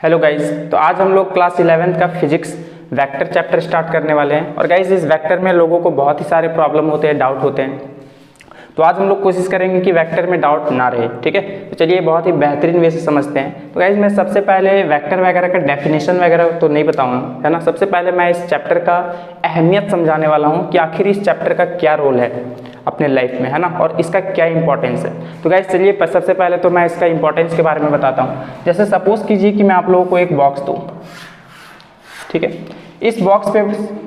Hello guys, तो आज हम लोग क्लास 11th का फिजिक्स वेक्टर चैप्टर स्टार्ट करने वाले हैं। और गाइज इस वेक्टर में लोगों को बहुत ही सारे प्रॉब्लम होते हैं, डाउट होते हैं। तो आज हम लोग कोशिश करेंगे कि वेक्टर में डाउट ना रहे, ठीक है। तो चलिए बहुत ही बेहतरीन वे से समझते हैं। तो गाइज मैं सबसे पहले वेक्टर वगैरह का डेफिनेशन वगैरह तो नहीं बताऊंगा, है ना। सबसे पहले मैं इस चैप्टर का अहमियत समझाने वाला हूँ कि आखिर इस चैप्टर का क्या रोल है अपने लाइफ में, है ना, और इसका क्या इंपॉर्टेंस है। तो गाइज चलिए सबसे पहले तो मैं इसका इंपॉर्टेंस के बारे में बताता हूँ। जैसे सपोज कीजिए कि मैं आप लोगों को एक बॉक्स दूँ, ठीक है। इस बॉक्स पे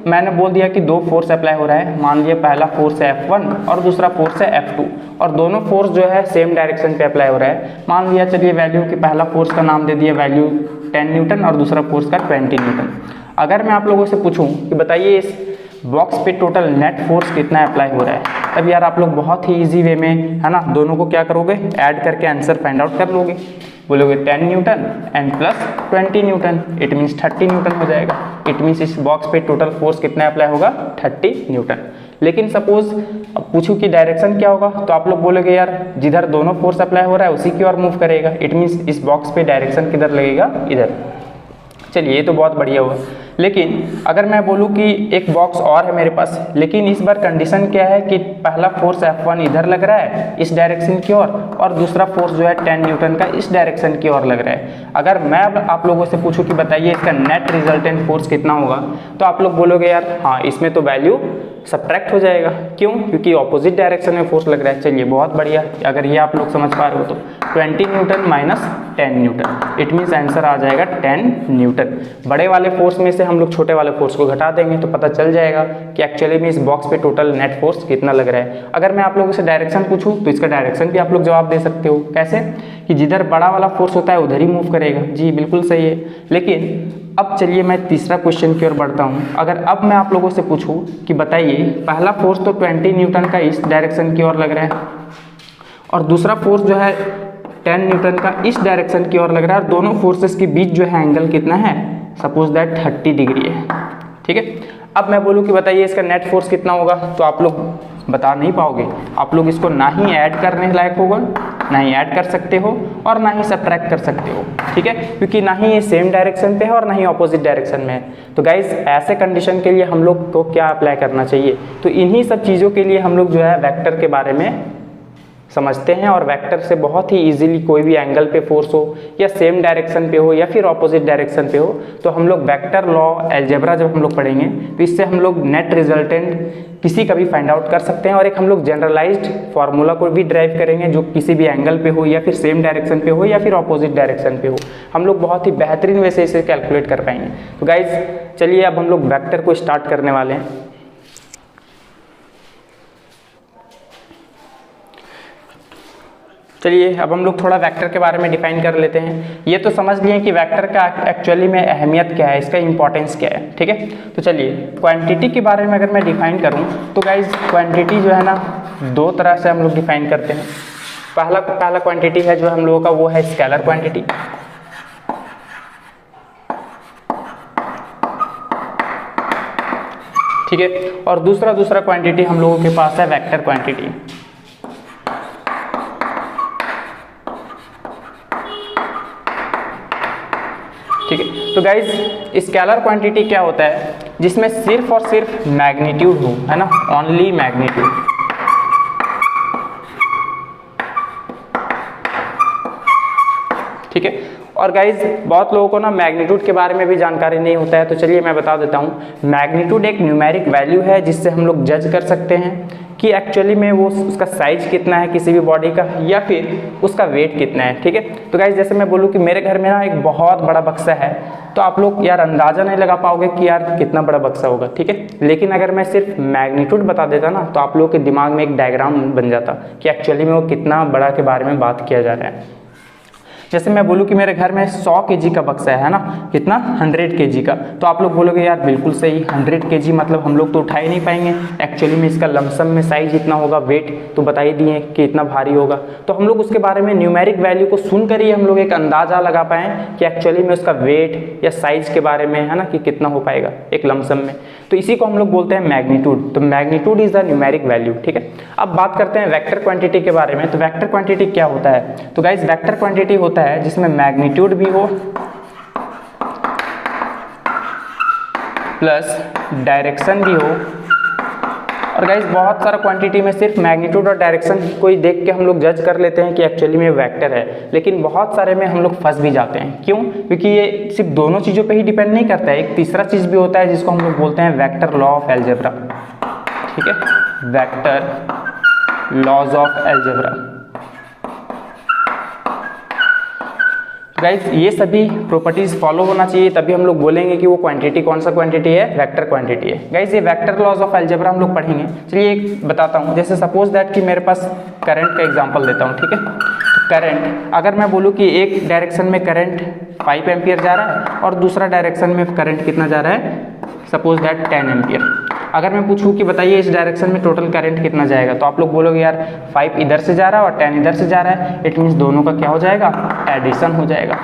मैंने बोल दिया कि दो फोर्स अप्लाई हो रहा है। मान लिया पहला फोर्स है F1 और दूसरा फोर्स है F2, और दोनों फोर्स जो है सेम डायरेक्शन पे अप्लाई हो रहा है। मान लिया चलिए वैल्यू कि पहला फोर्स का नाम दे दिया वैल्यू 10 न्यूटन और दूसरा फोर्स का 20 न्यूटन। अगर मैं आप लोगों से पूछूं कि बताइए इस बॉक्स पे टोटल नेट फोर्स कितना अप्लाई हो रहा है, तब यार आप लोग बहुत ही इजी वे में, है ना, दोनों को क्या करोगे, ऐड करके आंसर फाइंड आउट कर लोगे। बोलोगे 10 Newton and plus 20 Newton, it means 30 Newton हो जाएगा। इट मीन्स इस बॉक्स पे टोटल फोर्स कितना अप्लाई होगा, 30 न्यूटन। लेकिन सपोज अब पूछूं कि डायरेक्शन क्या होगा, तो आप लोग बोलोगे यार जिधर दोनों फोर्स अप्लाई हो रहा है उसी की ओर मूव करेगा। इट मीन्स इस बॉक्स पे डायरेक्शन किधर लगेगा, इधर। चलिए ये तो बहुत बढ़िया हुआ। लेकिन अगर मैं बोलूँ कि एक बॉक्स और है मेरे पास, लेकिन इस बार कंडीशन क्या है कि पहला फोर्स F1 इधर लग रहा है इस डायरेक्शन की ओर, और दूसरा फोर्स जो है 10 न्यूटन का इस डायरेक्शन की ओर लग रहा है। अगर मैं अब आप लोगों से पूछूं कि बताइए इसका नेट रिजल्टेंट फोर्स कितना होगा, तो आप लोग बोलोगे यार हाँ इसमें तो वैल्यू सब्ट्रैक्ट हो जाएगा। क्यों? क्योंकि ऑपोजिट डायरेक्शन में फोर्स लग रहा है। चलिए बहुत बढ़िया, अगर ये आप लोग समझ पा रहे हो तो 20 newton minus 10 newton, it means answer आ जाएगा 10 न्यूटन। बड़े वाले फोर्स में से हम लोग छोटे वाले फोर्स को घटा देंगे तो पता चल जाएगा कि एक्चुअली में इस बॉक्स पे टोटल नेट फोर्स कितना लग रहा है। अगर मैं आप लोगों से डायरेक्शन पूछूं तो इसका डायरेक्शन भी आप लोग जवाब दे सकते हो। कैसे? कि जिधर बड़ा वाला फोर्स होता है उधर ही मूव करेगा। जी बिल्कुल सही है। लेकिन अब चलिए मैं तीसरा क्वेश्चन की ओर बढ़ता हूँ। अगर अब मैं आप लोगों से पूछूं कि बताइए पहला फोर्स तो 20 न्यूटन का इस डायरेक्शन की ओर लग रहा है, और दूसरा फोर्स जो है 10 न्यूटन का इस डायरेक्शन की ओर लग रहा है, और दोनों फोर्सेस के बीच जो है एंगल कितना है, सपोज दैट 30 डिग्री है, ठीक है। अब मैं बोलूँ कि बताइए इसका नेट फोर्स कितना होगा, तो आप लोग बता नहीं पाओगे। आप लोग इसको ना ही ऐड करने लायक होगा, ना ही ऐड कर सकते हो और ना ही सब्ट्रैक्ट कर सकते हो, ठीक है, क्योंकि ना ही ये सेम डायरेक्शन पे है और ना ही ऑपोजिट डायरेक्शन में है। तो गाइज ऐसे कंडीशन के लिए हम लोग को क्या अप्लाई करना चाहिए, तो इन्हीं सब चीज़ों के लिए हम लोग जो है वेक्टर के बारे में समझते हैं। और वेक्टर से बहुत ही इजीली कोई भी एंगल पे फोर्स हो या सेम डायरेक्शन पे हो या फिर ऑपोजिट डायरेक्शन पे हो, तो हम लोग वेक्टर लॉ अलजेब्रा जब हम लोग पढ़ेंगे तो इससे हम लोग नेट रिजल्टेंट किसी का भी फाइंड आउट कर सकते हैं। और एक हम लोग जनरलाइज्ड फार्मूला को भी ड्राइव करेंगे जो किसी भी एंगल पे हो या फिर सेम डायरेक्शन पे हो या फिर ऑपोजिट डायरेक्शन पे हो, हम लोग बहुत ही बेहतरीन वे से इसे कैलकुलेट कर पाएंगे। तो गाइज चलिए अब हम लोग वेक्टर को स्टार्ट करने वाले हैं। चलिए अब हम लोग थोड़ा वेक्टर के बारे में डिफाइन कर लेते हैं। ये तो समझ लिए कि वेक्टर का एक्चुअली में अहमियत क्या है, इसका इंपॉर्टेंस क्या है, ठीक है। तो चलिए क्वांटिटी के बारे में अगर मैं डिफाइन करूं तो गाइज क्वांटिटी जो है ना दो तरह से हम लोग डिफाइन करते हैं। पहला क्वांटिटी है जो हम लोगों का, वो है स्केलर क्वांटिटी। ठीक है, और दूसरा क्वांटिटी हम लोगों के पास है वेक्टर क्वांटिटी। ठीक है, तो गाइज स्केलर क्वांटिटी क्या होता है, जिसमें सिर्फ और सिर्फ मैग्नीट्यूड हो, है ना, ओनली मैग्नीट्यूड। ठीक है, और गाइज बहुत लोगों को ना मैग्नीट्यूड के बारे में भी जानकारी नहीं होता है, तो चलिए मैं बता देता हूँ। मैग्नीट्यूड एक न्यूमेरिक वैल्यू है जिससे हम लोग जज कर सकते हैं कि एक्चुअली में वो उसका साइज कितना है किसी भी बॉडी का, या फिर उसका वेट कितना है। ठीक है, तो गाइज जैसे मैं बोलूँ कि मेरे घर में ना एक बहुत बड़ा बक्सा है, तो आप लोग यार अंदाजा नहीं लगा पाओगे कि यार कितना बड़ा बक्सा होगा, ठीक है। लेकिन अगर मैं सिर्फ मैग्नीट्यूड बता देता ना, तो आप लोगों के दिमाग में एक डायग्राम बन जाता कि एक्चुअली में वो कितना बड़ा के बारे में बात किया जा रहा है। जैसे मैं बोलूँ कि मेरे घर में 100 kg का बक्सा है ना, कितना, 100 kg का, तो आप लोग बोलोगे यार बिल्कुल सही, 100 kg मतलब हम लोग तो उठा ही नहीं पाएंगे। एक्चुअली में इसका लमसम में साइज इतना होगा, वेट तो बता ही दिए कि इतना भारी होगा। तो हम लोग उसके बारे में न्यूमेरिक वैल्यू को सुनकर ही हम लोग एक अंदाजा लगा पाएँ कि एक्चुअली में उसका वेट या साइज के बारे में, है ना, कि कितना हो पाएगा एक लमसम में। तो इसी को हम लोग बोलते हैं मैग्नीट्यूड। तो magnitude is the numeric value, ठीक है। अब बात करते हैं वेक्टर क्वांटिटी के बारे में। तो वेक्टर क्वांटिटी क्या होता है, तो गाइज वेक्टर क्वांटिटी होता है जिसमें मैग्नीट्यूड भी हो प्लस डायरेक्शन भी हो। और गाइस बहुत सारा क्वांटिटी में सिर्फ मैग्नीट्यूड और डायरेक्शन को ही देख के हम लोग जज कर लेते हैं कि एक्चुअली में वेक्टर है, लेकिन बहुत सारे में हम लोग फंस भी जाते हैं। क्यों? क्योंकि ये सिर्फ दोनों चीज़ों पे ही डिपेंड नहीं करता है, एक तीसरा चीज़ भी होता है जिसको हम लोग बोलते हैं वेक्टर लॉ ऑफ अलजेब्रा। ठीक है, vector laws of algebra. Guys ये सभी प्रॉपर्टीज फॉलो होना चाहिए, तभी हम लोग बोलेंगे कि वो क्वांटिटी कौन सा क्वांटिटी है, वेक्टर क्वांटिटी है। गाइज ये वेक्टर लॉज ऑफ अलजेब्रा हम लोग पढ़ेंगे। चलिए एक बताता हूँ, जैसे सपोज दैट कि मेरे पास करंट का एग्जांपल देता हूँ। ठीक है, तो करंट अगर मैं बोलूँ कि एक डायरेक्शन में करंट 5 एम्पियर जा रहा है और दूसरा डायरेक्शन में करंट कितना जा रहा है, सपोज दैट 10 एम्पियर। अगर मैं पूछूं कि बताइए इस डायरेक्शन में टोटल करंट कितना जाएगा, तो आप लोग बोलोगे यार 5 इधर से जा रहा है और 10 इधर से जा रहा है, इट मीन्स दोनों का क्या हो जाएगा, एडिशन हो जाएगा।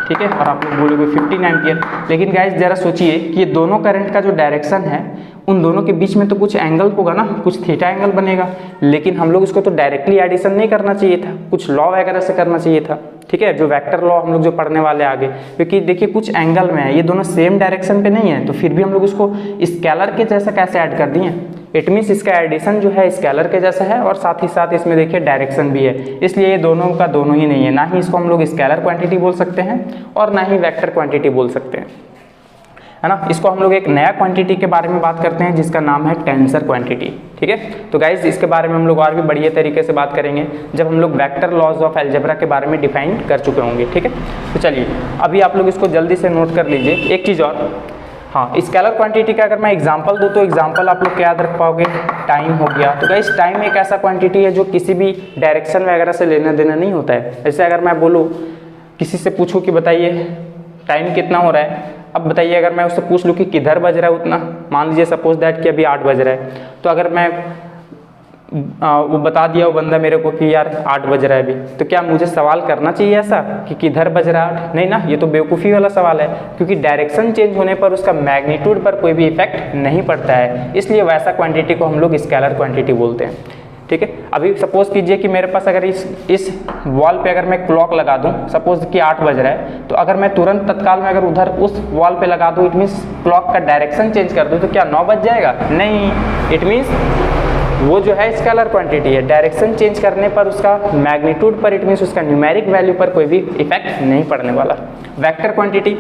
ठीक है, और आप लोग बोलोगे 15 एम्पियर। लेकिन गाइस जरा सोचिए कि ये दोनों करंट का जो डायरेक्शन है उन दोनों के बीच में तो कुछ एंगल होगा ना, कुछ थीटा एंगल बनेगा, लेकिन हम लोग इसको तो डायरेक्टली एडिशन नहीं करना चाहिए था, कुछ लॉ वगैरह से करना चाहिए था। ठीक है, जो वेक्टर लॉ हम लोग जो पढ़ने वाले आगे, क्योंकि देखिए कुछ एंगल में है, ये दोनों सेम डायरेक्शन पे नहीं है, तो फिर भी हम लोग इसको स्केलर के जैसा कैसे ऐड कर दिए। इट मीन्स इसका एडिशन जो है स्केलर के जैसा है और साथ ही साथ इसमें देखिए डायरेक्शन भी है, इसलिए ये दोनों का दोनों ही नहीं है। ना ही इसको हम लोग स्केलर क्वांटिटी बोल सकते हैं और ना ही वेक्टर क्वांटिटी बोल सकते हैं, है ना। इसको हम लोग एक नया क्वांटिटी के बारे में बात करते हैं जिसका नाम है टेंसर क्वांटिटी। ठीक है, तो गाइज इसके बारे में हम लोग और भी बढ़िया तरीके से बात करेंगे जब हम लोग वेक्टर लॉज ऑफ अलजेब्रा के बारे में डिफाइन कर चुके होंगे। ठीक है, तो चलिए अभी आप लोग इसको जल्दी से नोट कर लीजिए। एक चीज़ और, हाँ, स्केलर क्वांटिटी का अगर मैं एग्जांपल दूँ तो एग्जांपल आप लोग क्या याद रख पाओगे, टाइम हो गया। तो गाइस टाइम एक ऐसा क्वांटिटी है जो किसी भी डायरेक्शन वगैरह से लेना देना नहीं होता है। जैसे अगर मैं बोलूँ किसी से पूछूँ कि बताइए टाइम कितना हो रहा है, अब बताइए अगर मैं उससे पूछ लूँ कि किधर बज रहा है उतना, मान लीजिए सपोज दैट कि अभी 8 बज रहा है, तो अगर मैं वो बता दिया वो बंदा मेरे को कि यार 8 बज रहा है अभी, तो क्या मुझे सवाल करना चाहिए ऐसा कि किधर बज रहा है? नहीं ना, ये तो बेवकूफ़ी वाला सवाल है, क्योंकि डायरेक्शन चेंज होने पर उसका मैग्नीट्यूड पर कोई भी इफेक्ट नहीं पड़ता है, इसलिए वैसा क्वांटिटी को हम लोग स्केलर क्वांटिटी बोलते हैं। ठीक है, अभी सपोज कीजिए कि मेरे पास अगर इस वॉल पे अगर मैं क्लॉक लगा दूं, सपोज कि 8 बज रहा है, तो अगर मैं तुरंत तत्काल में अगर उधर उस वॉल पे लगा दूं, इट मीन्स क्लॉक का डायरेक्शन चेंज कर दूं, तो क्या 9 बज जाएगा? नहीं, इट मीन्स वो जो है स्केलर क्वांटिटी है, डायरेक्शन चेंज करने पर उसका मैग्नीट्यूड पर, इट मीन्स उसका न्यूमेरिक वैल्यू पर कोई भी इफेक्ट नहीं पड़ने वाला। वेक्टर क्वांटिटी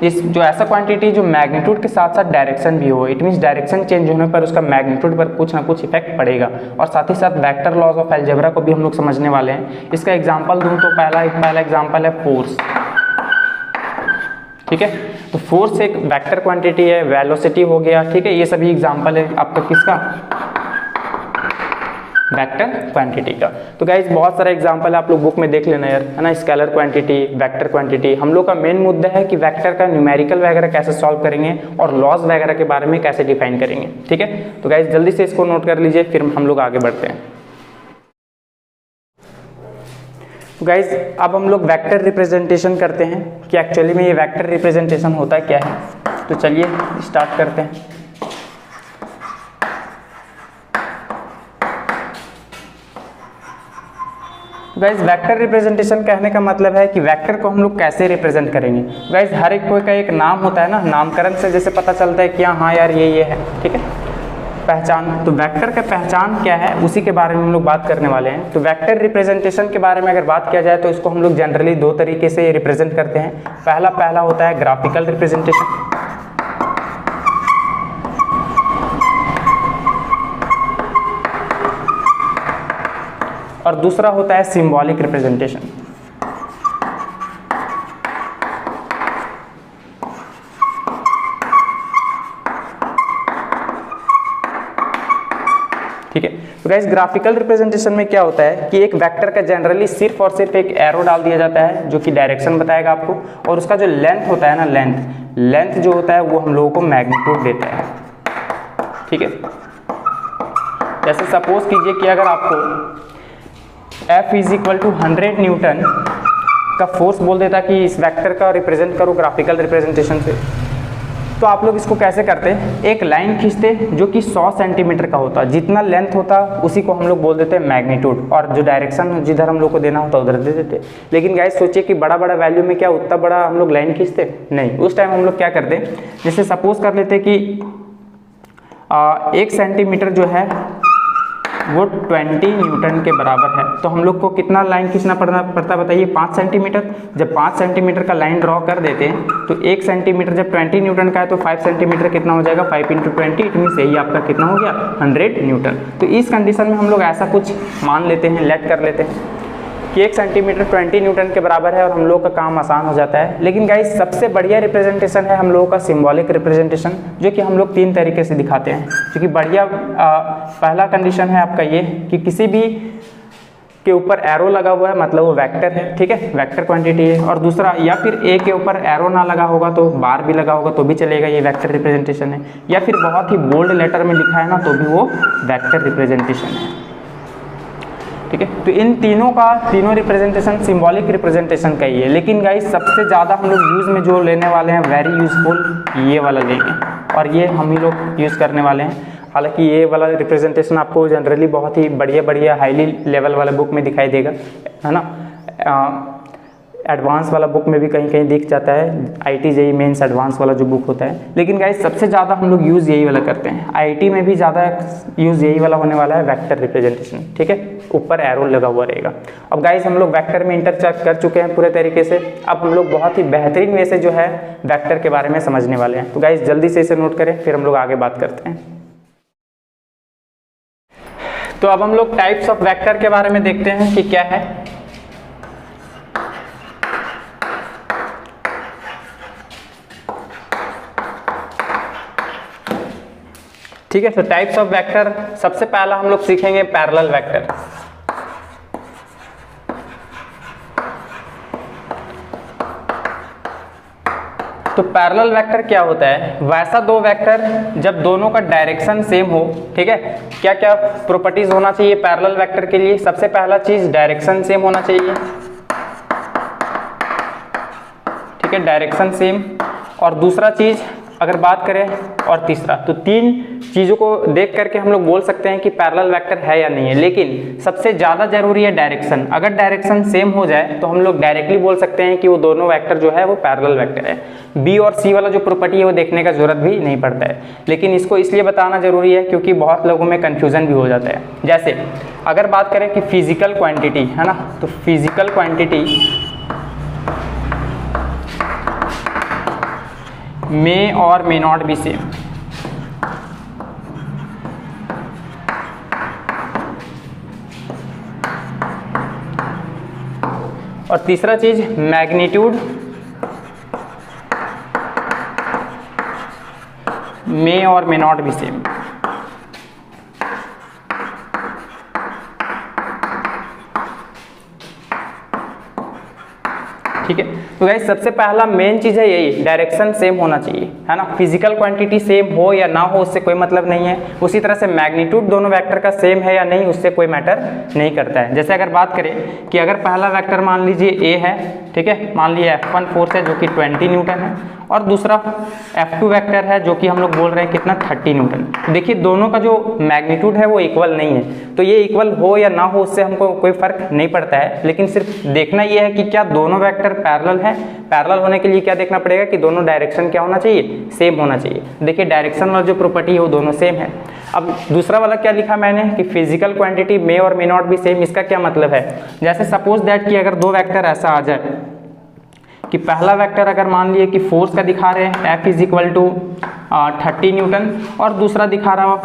इस जो ऐसा क्वांटिटी जो मैग्नीट्यूड के साथ साथ डायरेक्शन भी हो, इट मीन्स डायरेक्शन चेंज होने पर उसका मैग्नीट्यूड पर कुछ ना कुछ इफेक्ट पड़ेगा। और साथ ही साथ वेक्टर लॉज ऑफ अलजेब्रा को भी हम लोग समझने वाले हैं। इसका एग्जांपल दूं तो पहला एग्जांपल है फोर्स। ठीक है, तो फोर्स एक वेक्टर क्वांटिटी है, वेलोसिटी हो गया। ठीक है, ये सभी एग्जांपल है आपका किसका, वेक्टर क्वांटिटी का। तो गाइज बहुत सारा एग्जांपल है, आप लोग बुक में देख लेना यार, है ना। स्केलर क्वांटिटी, वेक्टर क्वांटिटी, हम लोग का मेन मुद्दा है कि वेक्टर का न्यूमेरिकल वगैरह कैसे सॉल्व करेंगे और लॉज वगैरह के बारे में कैसे डिफाइन करेंगे। ठीक है, तो गाइज जल्दी से इसको नोट कर लीजिए, फिर हम लोग आगे बढ़ते हैं। तो गाइज अब हम लोग वेक्टर रिप्रेजेंटेशन करते हैं कि एक्चुअली में ये वेक्टर रिप्रेजेंटेशन होता क्या है। तो चलिए स्टार्ट करते हैं। गाइज वेक्टर रिप्रेजेंटेशन कहने का मतलब है कि वेक्टर को हम लोग कैसे रिप्रेजेंट करेंगे। गाइज हर एक कोई का एक नाम होता है ना, नामकरण से जैसे पता चलता है कि हाँ यार ये है। ठीक है, पहचान, तो वेक्टर का पहचान क्या है उसी के बारे में हम लोग बात करने वाले हैं। तो वेक्टर रिप्रेजेंटेशन के बारे में अगर बात किया जाए तो इसको हम लोग जनरली 2 तरीके से रिप्रेजेंट करते हैं। पहला होता है ग्राफिकल रिप्रेजेंटेशन, और दूसरा होता है सिंबॉलिक रिप्रेजेंटेशन। ठीक है, तो गाइस ग्राफिकल रिप्रेजेंटेशन में क्या होता है कि एक वेक्टर का जनरली सिर्फ और सिर्फ एक एरो डाल दिया जाता है जो कि डायरेक्शन बताएगा आपको, और उसका जो लेंथ होता है ना, लेंथ जो होता है वो हम लोगों को मैग्नीट्यूड देता है। ठीक है, जैसे सपोज कीजिए कि अगर आपको F = 100 न्यूटन का फोर्स बोल देता कि इस वेक्टर का रिप्रेजेंट करो ग्राफिकल रिप्रेजेंटेशन से, तो आप लोग इसको कैसे करते, एक लाइन खींचते जो कि 100 सेंटीमीटर का होता, जितना लेंथ होता उसी को हम लोग बोल देते हैं मैग्नीट्यूड, और जो डायरेक्शन जिधर हम लोग को देना होता उधर दे देते। लेकिन गाइस सोचिए कि बड़ा बड़ा वैल्यू में क्या उतना बड़ा हम लोग लाइन खींचते नहीं, उस टाइम हम लोग क्या करते, जैसे सपोज कर लेते कि 1 सेंटीमीटर जो है वो 20 न्यूटन के बराबर है, तो हम लोग को कितना लाइन खींचना पड़ता बताइए, 5 सेंटीमीटर। जब 5 सेंटीमीटर का लाइन ड्रॉ कर देते हैं तो 1 सेंटीमीटर जब 20 न्यूटन का है तो 5 सेंटीमीटर कितना हो जाएगा, 5 × 20, इट मीन्स यही आपका कितना हो गया 100 न्यूटन। तो इस कंडीशन में हम लोग ऐसा कुछ मान लेते हैं, लेट कर लेते हैं कि 1 सेंटीमीटर 20 न्यूटन के बराबर है और हम लोग का काम आसान हो जाता है। लेकिन गाइस सबसे बढ़िया रिप्रेजेंटेशन है हम लोगों का सिंबॉलिक रिप्रेजेंटेशन, जो कि हम लोग 3 तरीके से दिखाते हैं। क्योंकि बढ़िया पहला कंडीशन है आपका ये कि किसी भी के ऊपर एरो लगा हुआ है मतलब वो वेक्टर है, ठीक है, वेक्टर क्वांटिटी है। और दूसरा, या फिर ए के ऊपर एरो ना लगा होगा तो बार भी लगा होगा तो भी चलेगा, ये वेक्टर रिप्रेजेंटेशन है। या फिर बहुत ही बोल्ड लेटर में लिखा है ना तो भी वो वेक्टर रिप्रेजेंटेशन है, ठीक है। तो इन तीनों रिप्रेजेंटेशन सिंबॉलिक रिप्रेजेंटेशन का ही है। लेकिन गाइस सबसे ज़्यादा हम लोग यूज़ में जो लेने वाले हैं, वेरी यूजफुल, ये वाला लेंगे और ये हम ही लोग यूज़ करने वाले हैं। हालांकि ये वाला रिप्रेजेंटेशन आपको जनरली बहुत ही बढ़िया हाईली लेवल वाला बुक में दिखाई देगा, है ना। एडवांस वाला बुक में भी कहीं कहीं दिख जाता है, IIT JEE मेंस एडवांस वाला जो बुक होता है। लेकिन गाइस सबसे ज़्यादा हम लोग यूज़ यही वाला करते हैं, IIT में भी ज़्यादा यूज़ यही वाला होने वाला है, वेक्टर रिप्रेजेंटेशन, ठीक है, ऊपर एरो लगा हुआ रहेगा। अब गाइस हम लोग वेक्टर में इंटर कर चुके हैं पूरे तरीके से। अब हम लोग बहुत ही बेहतरीन वे से जो है वेक्टर के बारे में समझने वाले हैं। तो गाइस जल्दी से इसे नोट करें, फिर हम लोग आगे बात करते हैं। तो अब हम लोग टाइप्स ऑफ वेक्टर के बारे में देखते हैं कि क्या है। ठीक है, तो टाइप्स ऑफ वेक्टर सबसे पहला हम लोग सीखेंगे पैरेलल वेक्टर। तो पैरेलल वेक्टर क्या होता है, वैसा दो वेक्टर जब दोनों का डायरेक्शन सेम हो, ठीक है। क्या क्या प्रॉपर्टीज होना चाहिए पैरेलल वेक्टर के लिए, सबसे पहला चीज डायरेक्शन सेम होना चाहिए, ठीक है, डायरेक्शन सेम। और दूसरा चीज अगर बात करें, और तीसरा, तो 3 चीज़ों को देख करके हम लोग बोल सकते हैं कि पैरेलल वेक्टर है या नहीं है। लेकिन सबसे ज़्यादा जरूरी है डायरेक्शन। अगर डायरेक्शन सेम हो जाए तो हम लोग डायरेक्टली बोल सकते हैं कि वो दोनों वेक्टर जो है वो पैरेलल वेक्टर है। बी और सी वाला जो प्रॉपर्टी है वो देखने का जरूरत भी नहीं पड़ता है। लेकिन इसको इसलिए बताना जरूरी है क्योंकि बहुत लोगों में कन्फ्यूज़न भी हो जाता है। जैसे अगर बात करें कि फिजिकल क्वान्टिटी है ना, तो फिजिकल क्वान्टिटी मे और मे नॉट बी सेम। और तीसरा चीज मैग्नीट्यूड मे और मे नॉट बी सेम। ठीक है, तो गाइस सबसे पहला मेन चीज है यही, डायरेक्शन सेम होना चाहिए, है ना। फिजिकल क्वांटिटी सेम हो या ना हो उससे कोई मतलब नहीं है। उसी तरह से मैग्नीट्यूड दोनों वेक्टर का सेम है या नहीं उससे कोई मैटर नहीं करता है। जैसे अगर बात करें कि अगर पहला वेक्टर मान लीजिए ए है, ठीक है, मान लीजिए F1 फोर्स है जो कि 20 न्यूटन है, और दूसरा F2 वेक्टर है जो कि हम लोग बोल रहे हैं कितना 30 न्यूटन। तो देखिए दोनों का जो मैग्नीट्यूड है वो इक्वल नहीं है। तो ये इक्वल हो या ना हो उससे हमको कोई फर्क नहीं पड़ता है, लेकिन सिर्फ देखना ये है कि क्या दोनों वेक्टर पैरेलल है। पैरेलल होने के लिए क्या देखना पड़ेगा कि दोनों डायरेक्शन क्या होना चाहिए, सेम होना चाहिए। देखिए डायरेक्शन वाला जो प्रॉपर्टी है वो दोनों सेम है। अब दूसरा वाला क्या लिखा मैंने कि फिजिकल क्वांटिटी मे और मे नॉट बी सेम। इसका क्या मतलब है, जैसे सपोज दैट कि अगर दो वेक्टर ऐसा आ जाए कि पहला वेक्टर अगर मान लिए कि फोर्स का दिखा रहे हैं F = 30 न्यूटन, और दूसरा दिखा रहा हो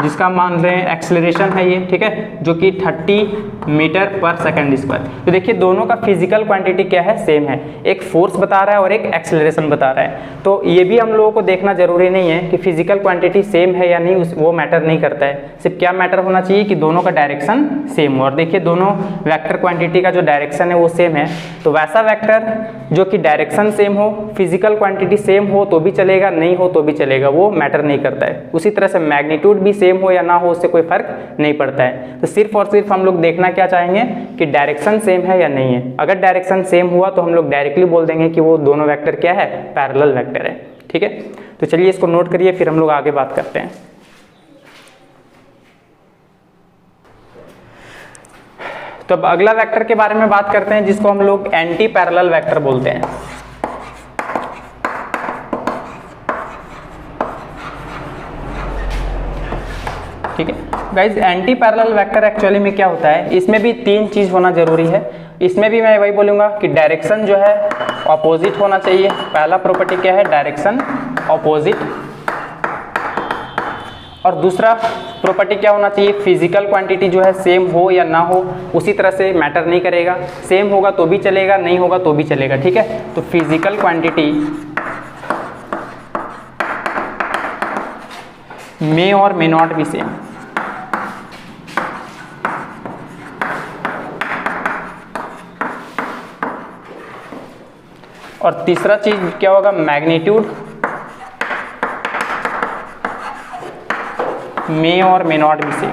जिसका मान रहे हैं एक्सेलरेशन है ये, ठीक है, जो कि 30 मीटर पर सेकंड स्क्वायर। तो देखिए दोनों का फिजिकल क्वांटिटी क्या है, सेम है। एक फोर्स बता रहा है और एक एक्सेलरेशन बता रहा है। तो ये भी हम लोगों को देखना जरूरी नहीं है कि फिजिकल क्वांटिटी सेम है या नहीं, वो मैटर नहीं करता है। सिर्फ क्या मैटर होना चाहिए कि दोनों का डायरेक्शन सेम हो। और देखिए दोनों वेक्टर क्वांटिटी का जो डायरेक्शन है वो सेम है। तो वैसा वेक्टर जो कि डायरेक्शन सेम हो, फिजिकल क्वांटिटी सेम हो तो भी चलेगा, नहीं हो तो भी चलेगा, वो मैटर नहीं करता है। उसी तरह से मैग्नीट्यूड भी सेम हो या ना हो उससे कोई फर्क नहीं पड़ता है। तो सिर्फ और सिर्फ हम लोग देखना क्या चाहेंगे कि डायरेक्शन सेम है या नहीं है। अगर डायरेक्शन सेम हुआ तो हम लोग डायरेक्टली बोल देंगे कि वो दोनों वेक्टर क्या है, पैरेलल वेक्टर है। ठीक है, तो चलिए इसको नोट करिए, फिर हम लोग आगे बात करते हैं। तो अब अगला वेक्टर के बारे में बात करते हैं, जिसको हम लोग एंटी पैरेलल वेक्टर बोलते हैं। ठीक है guys, anti parallel vector actually में क्या होता है, इसमें भी तीन चीज होना जरूरी है। इसमें भी मैं वही बोलूंगा कि डायरेक्शन जो है ऑपोजिट होना चाहिए। पहला प्रॉपर्टी क्या है, डायरेक्शन ऑपोजिट। और दूसरा प्रॉपर्टी क्या होना चाहिए, फिजिकल क्वांटिटी जो है सेम हो या ना हो, उसी तरह से मैटर नहीं करेगा। सेम होगा तो भी चलेगा, नहीं होगा तो भी चलेगा। ठीक है, तो फिजिकल क्वांटिटी मे और मे नॉट बी सेम। और तीसरा चीज क्या होगा, मैग्नीट्यूड मे और मे नॉट बी सेम।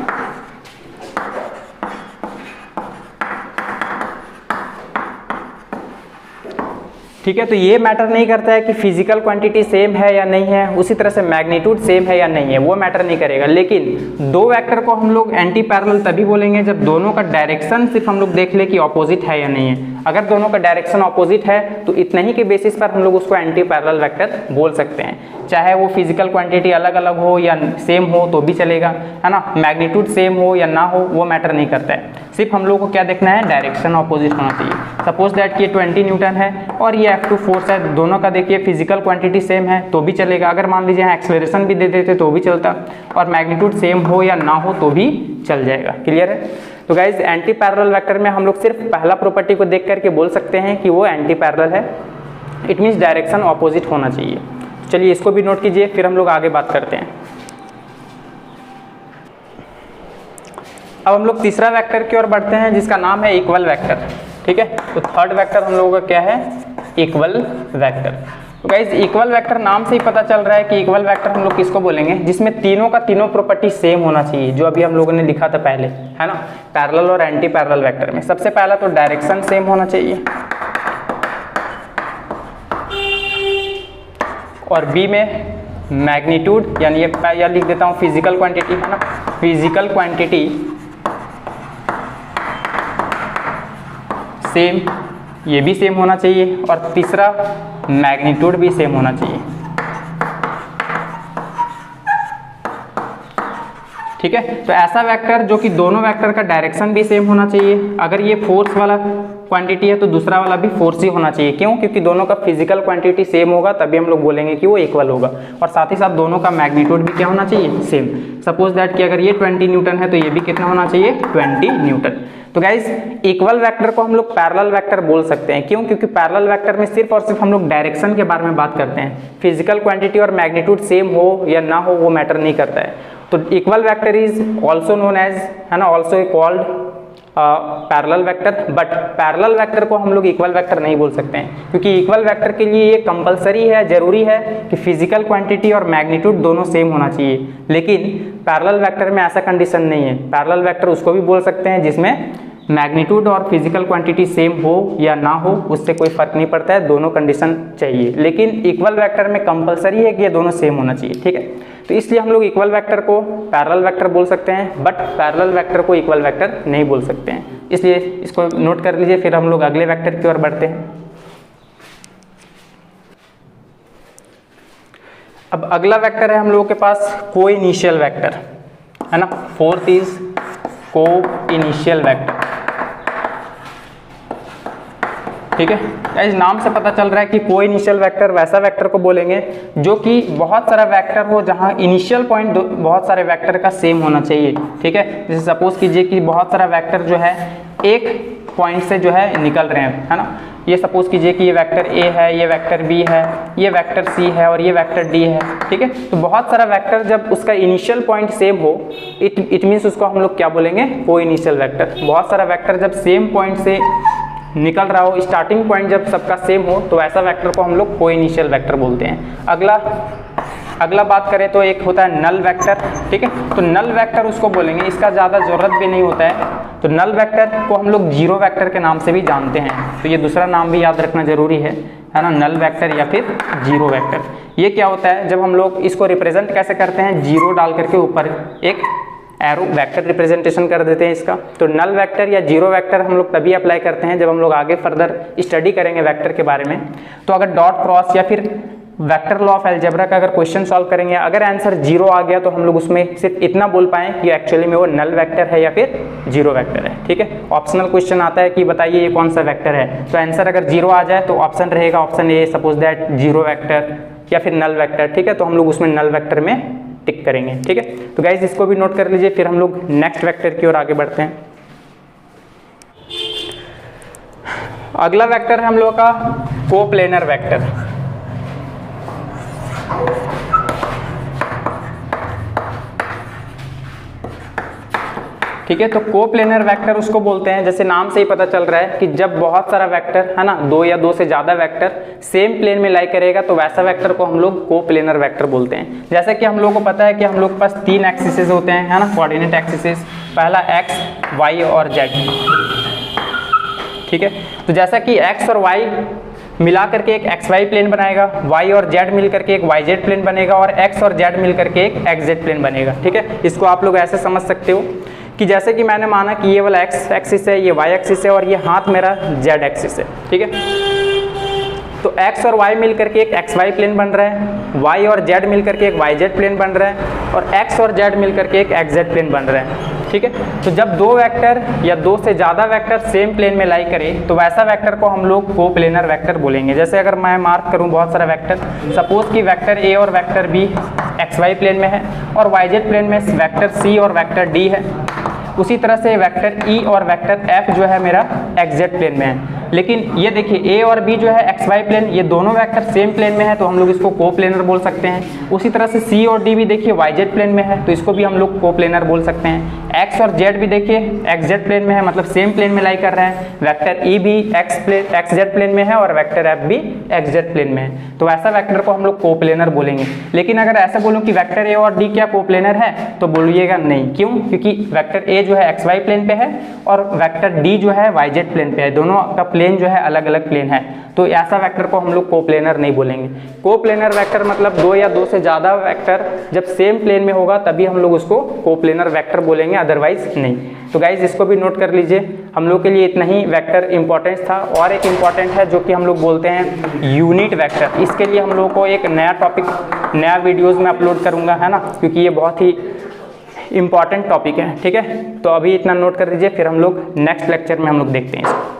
ठीक है, तो ये मैटर नहीं करता है कि फिजिकल क्वांटिटी सेम है या नहीं है, उसी तरह से मैग्नीट्यूड सेम है या नहीं है, वो मैटर नहीं करेगा। लेकिन दो वेक्टर को हम लोग एंटी पैरेलल तभी बोलेंगे जब दोनों का डायरेक्शन सिर्फ हम लोग देख ले कि ऑपोजिट है या नहीं है। अगर दोनों का डायरेक्शन ऑपोजिट है तो इतने ही के बेसिस पर हम लोग उसको एंटी पैरेलल वेक्टर बोल सकते हैं। चाहे वो फिजिकल क्वांटिटी अलग अलग हो या सेम हो तो भी चलेगा, है ना। मैग्नीट्यूड सेम हो या ना हो वो मैटर नहीं करता है, सिर्फ हम लोग को क्या देखना है, डायरेक्शन ऑपोजिट होना चाहिए। सपोज दैट कि ये 20 न्यूटन है और ये F2 फोर्स है, दोनों का देखिए फिजिकल क्वांटिटी सेम है तो भी चलेगा। अगर मान लीजिए एक्सेलरेशन भी दे देते तो भी चलता, और मैग्नीट्यूड सेम हो या ना हो तो भी चल जाएगा। क्लियर है। तो गाइज एंटी पैरेलल वेक्टर में हम लोग सिर्फ पहला प्रॉपर्टी को देख करके बोल सकते हैं कि वो एंटी पैरेलल है। इट मीन्स डायरेक्शन ऑपोजिट होना चाहिए। चलिए इसको भी नोट कीजिए, फिर हम लोग आगे बात करते हैं। अब हम लोग तीसरा वेक्टर की ओर बढ़ते हैं, जिसका नाम है इक्वल वेक्टर। ठीक है, तो थर्ड वेक्टर हम लोगों का क्या है, इक्वल वेक्टर। तो गाइस इक्वल वेक्टर नाम से ही पता चल रहा है कि इक्वल वेक्टर हम लोग किसको बोलेंगे, जिसमें तीनों का तीनों प्रॉपर्टी सेम होना चाहिए, जो अभी हम लोगों ने लिखा था पहले, है ना। पैरेलल और एंटी पैरेलल वेक्टर में सबसे पहला तो डायरेक्शन सेम होना चाहिए, और बी में मैग्नीट्यूड, यानी ये लिख देता हूँ फिजिकल क्वांटिटी, है ना। फिजिकल क्वांटिटी सेम, ये भी सेम होना चाहिए, और तीसरा मैग्नीट्यूड भी सेम होना चाहिए। ठीक है, तो ऐसा वेक्टर जो कि दोनों वेक्टर का डायरेक्शन भी सेम होना चाहिए। अगर ये फोर्स वाला क्वांटिटी है तो दूसरा वाला भी फोर्स ही होना चाहिए। क्यों? क्योंकि दोनों का फिजिकल क्वांटिटी सेम होगा तभी हम लोग बोलेंगे कि वो इक्वल होगा। और साथ ही साथ दोनों का मैग्नीट्यूड भी क्या होना चाहिए, सेम। सपोज दैट कि अगर ये 20 न्यूटन है तो ये भी कितना होना चाहिए, 20 न्यूटन। तो गाइज इक्वल वेक्टर को हम लोग पैरेलल वेक्टर बोल सकते हैं। क्यों? क्योंकि पैरेलल वेक्टर में सिर्फ और सिर्फ हम लोग डायरेक्शन के बारे में बात करते हैं। फिजिकल क्वांटिटी और मैग्नीट्यूड सेम हो या ना हो वो मैटर नहीं करता है। तो equal vector is also known as, है ना, also called parallel vector. But parallel vector को हम लोग इक्वल वेक्टर नहीं बोल सकते हैं, क्योंकि इक्वल वेक्टर के लिए ये कंपलसरी है, जरूरी है कि फिजिकल क्वांटिटी और मैग्नीट्यूड दोनों सेम होना चाहिए। लेकिन पैरेलल वेक्टर में ऐसा कंडीशन नहीं है। पैरेलल वेक्टर उसको भी बोल सकते हैं जिसमें मैग्नीट्यूड और फिजिकल क्वांटिटी सेम हो या ना हो, उससे कोई फर्क नहीं पड़ता है, दोनों कंडीशन चाहिए। लेकिन इक्वल वेक्टर में कंपलसरी है कि ये दोनों सेम होना चाहिए। ठीक है, तो इसलिए हम लोग इक्वल वेक्टर को पैरेलल वेक्टर बोल सकते हैं, बट पैरेलल वेक्टर को इक्वल वेक्टर नहीं बोल सकते हैं। इसलिए इसको नोट कर लीजिए, फिर हम लोग अगले वेक्टर की ओर बढ़ते हैं। अब अगला वेक्टर है हम लोगों के पास को इनिशियल वेक्टर, है ना। फोर्थ इज को इनिशियल वेक्टर। ठीक है, इस नाम से पता चल रहा है कि को इनिशियल वेक्टर वैसा वेक्टर को बोलेंगे जो कि बहुत सारा वेक्टर हो जहां इनिशियल पॉइंट बहुत सारे वेक्टर का सेम होना चाहिए। ठीक है, जैसे सपोज कीजिए कि बहुत सारा वेक्टर जो है एक पॉइंट से जो है निकल रहे हैं, है ना। ये सपोज कीजिए कि ये वेक्टर ए है, ये वेक्टर बी है, ये वेक्टर सी है और ये वेक्टर डी है। ठीक है, तो बहुत सारा वेक्टर जब उसका इनिशियल पॉइंट सेम हो, इट मीन्स उसको हम लोग क्या बोलेंगे, को इनिशियल वेक्टर। बहुत सारा वेक्टर जब सेम पॉइंट से निकल रहा हो, स्टार्टिंग पॉइंट जब सबका सेम हो, तो ऐसा वेक्टर को हम लोग को इनिशियल वेक्टर बोलते हैं। अगला बात करें तो एक होता है नल वेक्टर। ठीक है, तो नल वेक्टर उसको बोलेंगे, इसका ज़्यादा ज़रूरत भी नहीं होता है। तो नल वेक्टर को हम लोग जीरो वेक्टर के नाम से भी जानते हैं, तो ये दूसरा नाम भी याद रखना जरूरी है ना, नल वेक्टर या फिर जीरो वेक्टर। ये क्या होता है, जब हम लोग इसको रिप्रेजेंट कैसे करते हैं, जीरो डाल करके ऊपर एक एरो वेक्टर रिप्रेजेंटेशन कर देते हैं इसका। तो नल वेक्टर या जीरो वेक्टर हम लोग तभी अप्लाई करते हैं जब हम लोग आगे फर्दर स्टडी करेंगे वेक्टर के बारे में। तो अगर डॉट क्रॉस या फिर वेक्टर लॉ ऑफ अलजेब्रा का अगर क्वेश्चन सॉल्व करेंगे, अगर आंसर जीरो आ गया तो हम लोग उसमें सिर्फ इतना बोल पाएं कि एक्चुअली में वो नल वेक्टर है या फिर जीरो वेक्टर है। ठीक है, ऑप्शनल क्वेश्चन आता है कि बताइए ये कौन सा वेक्टर है, तो आंसर अगर जीरो आ जाए तो ऑप्शन रहेगा option A, suppose that zero vector या फिर नल वेक्टर। ठीक है, तो हम लोग उसमें नल वेक्टर में टिक करेंगे। ठीक है, तो गाइज इसको भी नोट कर लीजिए, फिर हम लोग नेक्स्ट वेक्टर की ओर आगे बढ़ते हैं। अगला वेक्टर है हम लोग का कोप्लेनर वेक्टर। ठीक है, तो कोप्लेनर वेक्टर उसको बोलते हैं, जैसे नाम से ही पता चल रहा है कि जब बहुत सारा वेक्टर है ना, दो या दो से ज्यादा वेक्टर सेम प्लेन में लाई करेगा तो वैसा वेक्टर को हम लोग कोप्लेनर वेक्टर बोलते हैं। जैसे कि हम लोग को पता है कि हम लोग के पास तीन एक्सिस होते हैं, है ना, कोऑर्डिनेट एक्सिस, पहला एक्स, वाई और जेड। ठीक है, तो जैसा कि एक्स और वाई मिला करके एक एक्स वाई प्लेन बनाएगा, वाई और जेड मिल करके एक वाई जेड प्लेन बनेगा, और एक्स और जेड मिल करके एक एक्स जेड प्लेन बनेगा। ठीक है, इसको आप लोग ऐसे समझ सकते हो कि जैसे कि मैंने माना कि ये वाला एक्स एक्सिस है, ये वाई एक्सिस है और ये हाथ मेरा जेड एक्सिस है। ठीक है, तो एक्स और वाई मिल करके एक एक्स वाई प्लेन बन रहा है, वाई और जेड मिल करके एक वाई जेड प्लेन बन रहा है, और एक्स और जेड मिल करके एक एक्स जेड प्लेन बन रहा है। ठीक है, तो जब दो वेक्टर या दो से ज़्यादा वेक्टर सेम प्लेन में लाई करें तो वैसा वेक्टर को हम लोग कोप्लेनर वेक्टर बोलेंगे। जैसे अगर मैं मार्क करूं बहुत सारा वेक्टर, सपोज कि वेक्टर ए और vector B X Y plane में है और वाई जेड प्लेन में वेक्टर सी और वेक्टर डी है, उसी तरह से वेक्टर ई और वेक्टर एफ जो है मेरा एक्स जेड प्लेन में है। लेकिन ये देखिए ए और बी जो है एक्स वाई प्लेन, ये दोनों वेक्टर सेम प्लेन में है तो हम लोग इसको कोप्लेनर बोल सकते हैं। उसी तरह से सी और डी भी देखिए वाई जेड प्लेन में है तो इसको भी हम लोग कोप्लेनर बोल सकते हैं। एक्स और जेड भी देखिए एक्स जेड प्लेन में है, मतलब सेम प्लेन में लाई कर रहे हैं। वेक्टर ई भी एक्स जेड प्लेन में है और वेक्टर एफ भी एक्स जेड प्लेन में है, तो ऐसा वेक्टर को हम लोग कोप्लेनर बोलेंगे। लेकिन अगर ऐसा बोलूं कि वेक्टर ए और डी क्या कोप्लेनर है तो बोलिएगा नहीं। क्यों? क्योंकि वेक्टर ए जो है एक्स वाई प्लेन पे है और वेक्टर डी जो है वाई जेड प्लेन पे है, दोनों का प्लेन जो है अलग अलग प्लेन है, तो ऐसा वेक्टर को हम लोग कोप्लेनर नहीं बोलेंगे। कोप्लेनर वेक्टर मतलब दो या दो से ज्यादा वेक्टर जब सेम प्लेन में होगा तभी हम लोग उसको कोप्लेनर वेक्टर बोलेंगे, अदरवाइज नहीं। तो गाइज इसको भी नोट कर लीजिए, हम लोग के लिए इतना ही वेक्टर इंपॉर्टेंस था। और एक इंपॉर्टेंट है जो कि हम लोग बोलते हैं यूनिट वेक्टर। इसके लिए हम लोग को एक नया टॉपिक नया वीडियोस में अपलोड करूंगा, है ना, क्योंकि ये बहुत ही इंपॉर्टेंट टॉपिक है। ठीक है, तो अभी इतना नोट कर लीजिए, फिर हम लोग नेक्स्ट लेक्चर में हम लोग देखते हैं इसको।